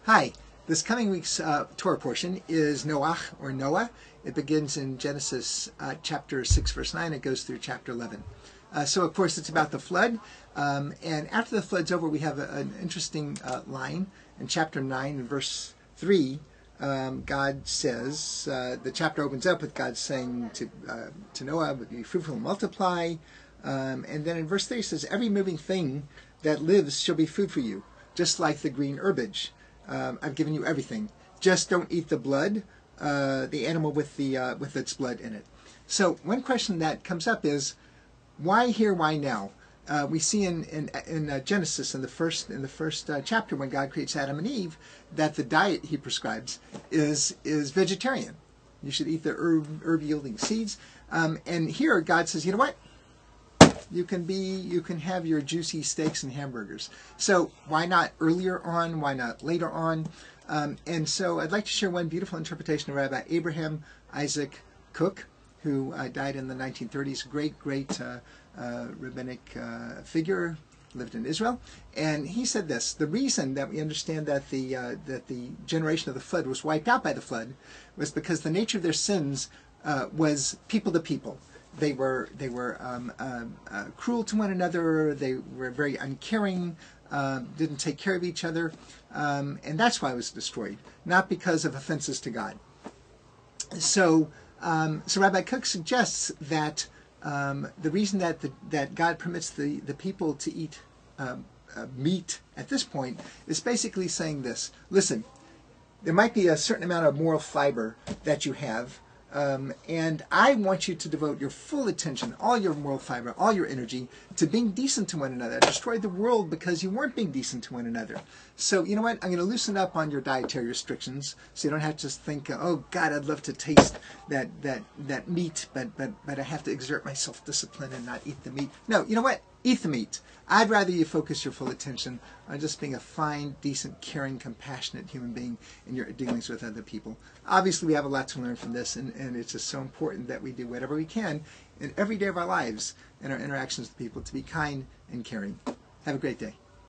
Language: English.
Hi, this coming week's Torah portion is Noach, or Noah. It begins in Genesis chapter 6, verse 9. It goes through chapter 11. So, of course, it's about the flood. And after the flood's over, we have an interesting line in chapter 9, in verse 3. God says, the chapter opens up with God saying to Noah, be fruitful and multiply. And then in verse 3 it says, every moving thing that lives shall be food for you, just like the green herbage. I've given you everything. Just don't eat the blood, the animal with its blood in it. So one question that comes up is, why here, why now? We see in Genesis, in the first chapter, when God creates Adam and Eve, that the diet He prescribes is vegetarian. You should eat the herb yielding seeds. And here God says, you know what? You can have your juicy steaks and hamburgers. So why not earlier on? Why not later on? And so I'd like to share one beautiful interpretation of Rabbi Abraham Isaac Kook, who died in the 1930s. Great rabbinic figure, lived in Israel. And he said this: the reason that we understand that the generation of the flood was wiped out by the flood was because the nature of their sins was people to people. They were cruel to one another. They were very uncaring, didn't take care of each other, and that's why it was destroyed, not because of offenses to God. So Rabbi Kook suggests that the reason that God permits the people to eat meat at this point is basically saying this: listen, there might be a certain amount of moral fiber that you have. And I want you to devote your full attention, all your moral fiber, all your energy to being decent to one another. Destroy the world because you weren't being decent to one another. So, you know what? I'm going to loosen up on your dietary restrictions so you don't have to just think, oh, God, I'd love to taste that meat, but I have to exert my self-discipline and not eat the meat. No, you know what? Eat the meat. I'd rather you focus your full attention on just being a fine, decent, caring, compassionate human being in your dealings with other people. Obviously, we have a lot to learn from this, and it's just so important that we do whatever we can in every day of our lives in our interactions with people to be kind and caring. Have a great day.